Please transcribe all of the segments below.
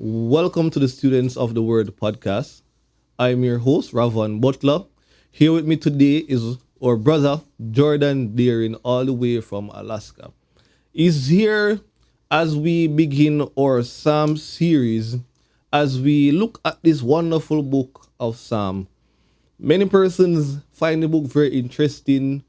Welcome to the Students of the Word podcast. I'm your host, Ravan Butler. Here with me today is our brother, Jordan Deering, all the way from Alaska. He's here as we begin our Psalm series, as we look at this wonderful book of Psalm. Many persons find the book very interesting,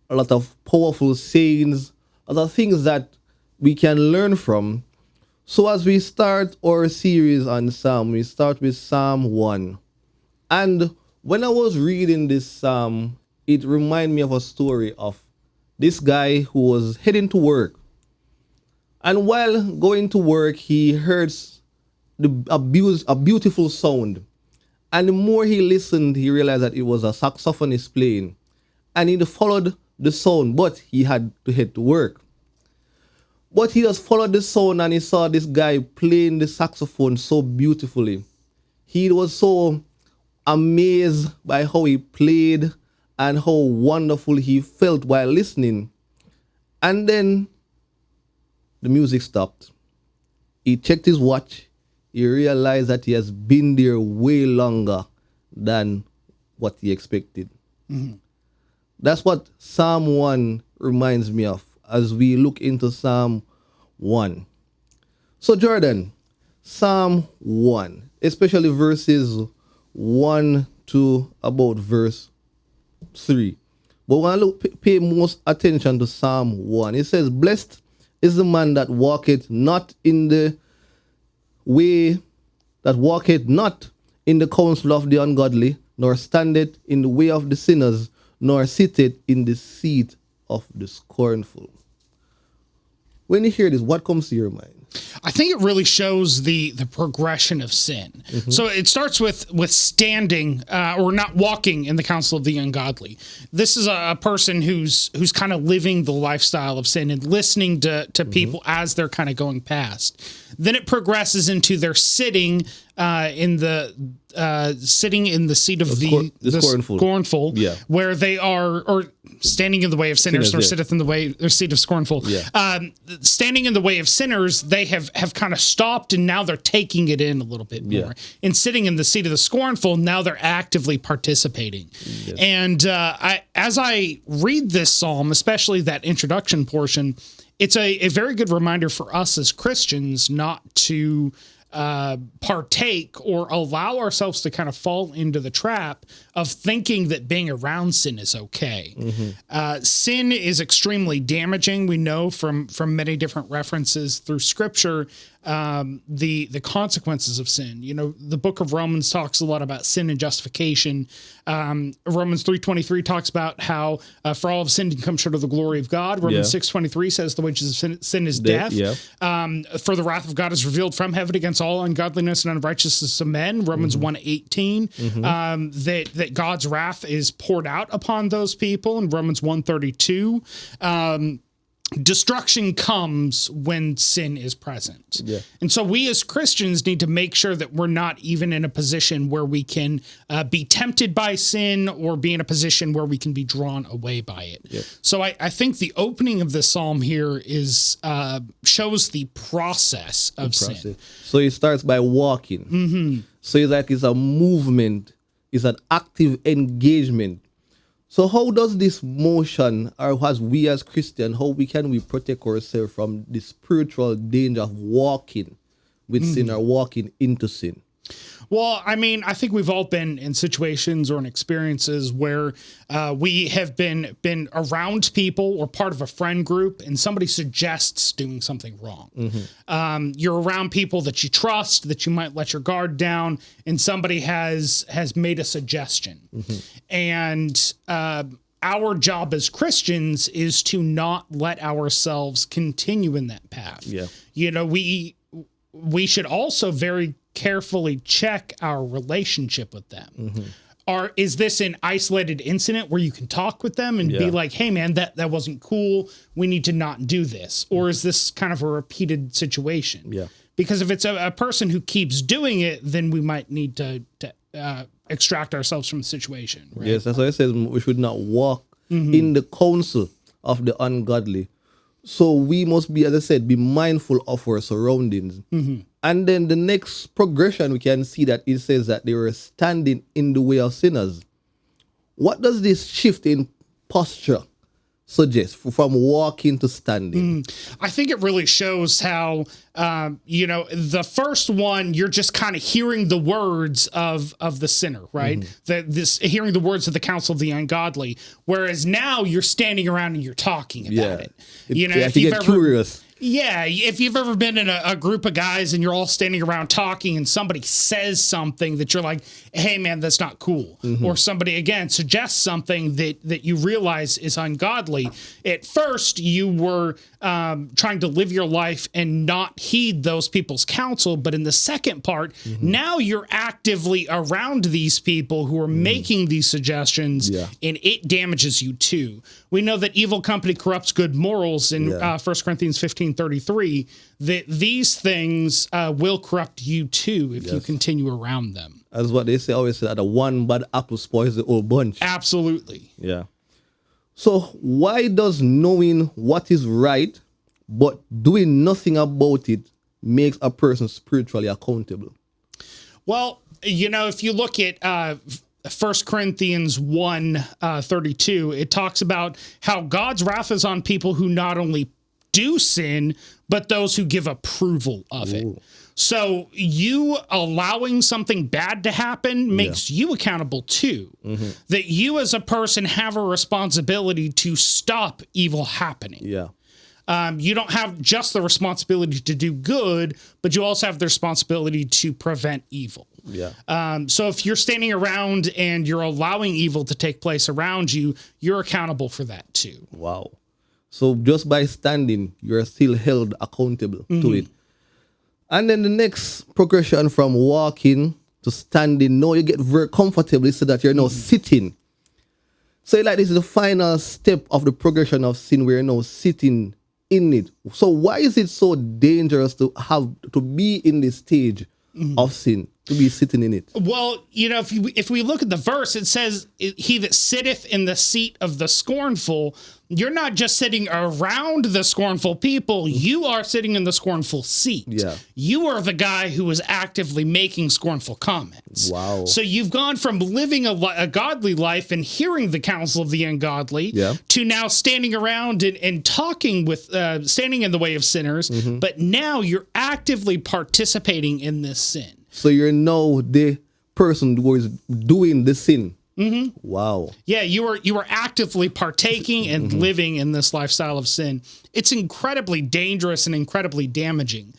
a lot of powerful sayings, a lot of things that we can learn from. So as we start our series on Psalm, we start with Psalm 1. And when I was reading this Psalm, it reminded me of a story of this guy who was heading to work. And while going to work, he heard a beautiful sound. And the more he listened, he realized that it was a saxophonist playing. And he followed the sound, but he had to head to work. But he just followed the sound and he saw this guy playing the saxophone so beautifully. He was so amazed by how he played and how wonderful he felt while listening. And then the music stopped. He checked his watch. He realized that he has been there way longer than what he expected. Mm-hmm. That's what Psalm 1 reminds me of as we look into Psalm 1. So Jordan, Psalm 1, especially verses 1 to about verse 3. But when I pay most attention to Psalm 1, it says, "Blessed is the man that walketh not in the counsel of the ungodly, nor standeth in the way of the sinners, nor sitteth in the seat of the scornful." When you hear this, what comes to your mind? I think it really shows the progression of sin. Mm-hmm. So it starts with standing or not walking in the counsel of the ungodly. This is a person who's kind of living the lifestyle of sin and listening to people as they're kind of going past. Then it progresses into their sitting in the seat of the scornful, yeah. Where they are, or standing in the way of sinners, or sitteth in the way, or seat of scornful. Yeah. Standing in the way of sinners, they have kind of stopped, and now they're taking it in a little bit more. Yeah. And sitting in the seat of the scornful, now they're actively participating. Yes. And as I read this psalm, especially that introduction portion, it's a very good reminder for us as Christians not to partake or allow ourselves to kind of fall into the trap of thinking that being around sin is okay. Mm-hmm. Sin is extremely damaging. We know from many different references through Scripture the consequences of sin. You know, the book of Romans talks a lot about sin and justification. Romans 3:23 talks about how for all of sin can come short of the glory of God. Romans 6:23 says the wages of sin is death. Yeah. For the wrath of God is revealed from heaven against all ungodliness and unrighteousness of men. Romans 1:18 that God's wrath is poured out upon those people. In Romans 1:32. Destruction comes when sin is present. Yeah. And so we as Christians need to make sure that we're not even in a position where we can be tempted by sin or be in a position where we can be drawn away by it. Yeah. So I think the opening of this psalm here is shows the process of sin. So it starts by walking. Mm-hmm. So it's a movement. It's an active engagement. So how does this motion, or as we as Christians, can we protect ourselves from the spiritual danger of walking with sin or walking into sin? Well, I mean, I think we've all been in situations or in experiences where we have been around people or part of a friend group, and somebody suggests doing something wrong. Mm-hmm. You're around people that you trust, that you might let your guard down, and somebody has made a suggestion. Mm-hmm. And our job as Christians is to not let ourselves continue in that path. Yeah. You know, we should also very carefully check our relationship with them. Mm-hmm. Is this an isolated incident where you can talk with them and be like, hey man, that wasn't cool. We need to not do this. Or is this kind of a repeated situation? Yeah. Because if it's a person who keeps doing it, then we might need to extract ourselves from the situation. Right? Yes, that's why it says we should not walk in the counsel of the ungodly. So we must be, as I said, be mindful of our surroundings. Mm-hmm. And then the next progression, we can see that it says that they were standing in the way of sinners. What does this shift in posture suggest from walking to standing? I think it really shows how, the first one, you're just kind of hearing the words of the sinner, right? Hearing the words of the counsel of the ungodly. Whereas now you're standing around and you're talking about it. If you get curious. Yeah, if you've ever been in a group of guys and you're all standing around talking and somebody says something that you're like, hey, man, that's not cool. Or somebody, again, suggests something that you realize is ungodly. At first, you were trying to live your life and not heed those people's counsel. But in the second part, now you're actively around these people who are making these suggestions, and it damages you too. We know that evil company corrupts good morals in 1 Corinthians 15:33, that these things will corrupt you too if you continue around them. That's what they say, always say, that the one bad apple spoils the whole bunch. Absolutely. Yeah. So why does knowing what is right but doing nothing about it makes a person spiritually accountable? Well, if you look at 1 Corinthians 1:32, it talks about how God's wrath is on people who not only do sin, but those who give approval of it. So you allowing something bad to happen makes you accountable too. That you as a person have a responsibility to stop evil happening. Yeah. You don't have just the responsibility to do good, but you also have the responsibility to prevent evil. Yeah. So if you're standing around and you're allowing evil to take place around you, you're accountable for that too. Wow. So just by standing, you're still held accountable to it. And then the next progression from walking to standing, now you get very comfortable so that you're now sitting. So like this is the final step of the progression of sin, where you're now sitting in it. So why is it so dangerous to be in this stage of sin, to be sitting in it? Well, if we look at the verse, it says, he that sitteth in the seat of the scornful. You're not just sitting around the scornful people, you are sitting in the scornful seat. Yeah. You are the guy who is actively making scornful comments. Wow. So you've gone from living a godly life and hearing the counsel of the ungodly to now standing around and talking with, standing in the way of sinners, but now you're actively participating in this sin. So you're now the person who is doing the sin. Wow. Yeah, you were actively partaking and living in this lifestyle of sin. It's incredibly dangerous and incredibly damaging.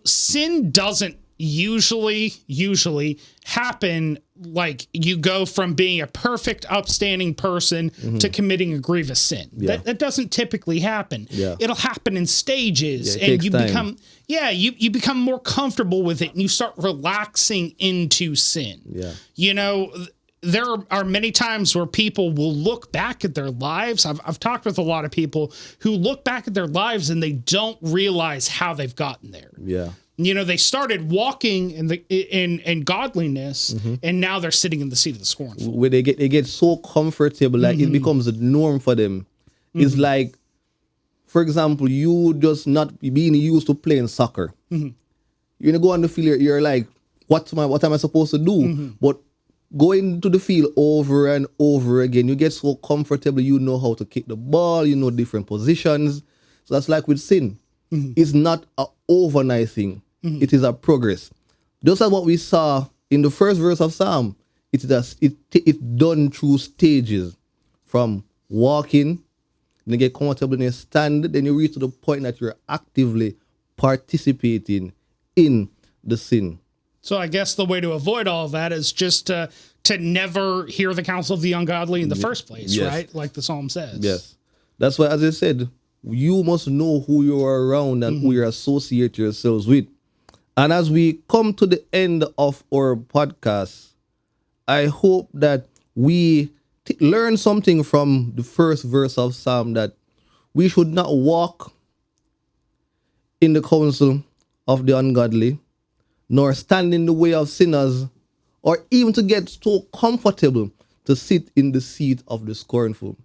Sin doesn't usually happen like you go from being a perfect, upstanding person to committing a grievous sin. That doesn't typically happen. It'll happen in stages, and you become you become more comfortable with it, and you start relaxing into sin. There are many times where people will look back at their lives. I've talked with a lot of people who look back at their lives and they don't realize how they've gotten there. They started walking in godliness, and now they're sitting in the seat of the scornful. Where they get so comfortable, like it becomes a norm for them. It's like, for example, you just not being used to playing soccer. You go on the field, you're like, what am I supposed to do? But going to the field over and over again, you get so comfortable, you know how to kick the ball, you know different positions. So that's like with sin. It's not an overnight thing. It is a progress. Just as what we saw in the first verse of Psalm, it's done through stages. From walking, then you get comfortable, then you stand, then you reach to the point that you're actively participating in the sin. So I guess the way to avoid all of that is just to never hear the counsel of the ungodly in the first place, right? Like the Psalm says. Yes. That's why, as I said, you must know who you are around and who you associate yourselves with. And as we come to the end of our podcast, I hope that we learn something from the first verse of Psalm, that we should not walk in the counsel of the ungodly, nor stand in the way of sinners, or even to get so comfortable to sit in the seat of the scornful.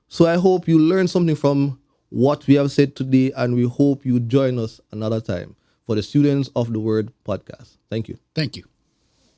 So I hope you learn something from what we have said today, and we hope you join us another time. for the Students of the Word podcast. Thank you. Thank you.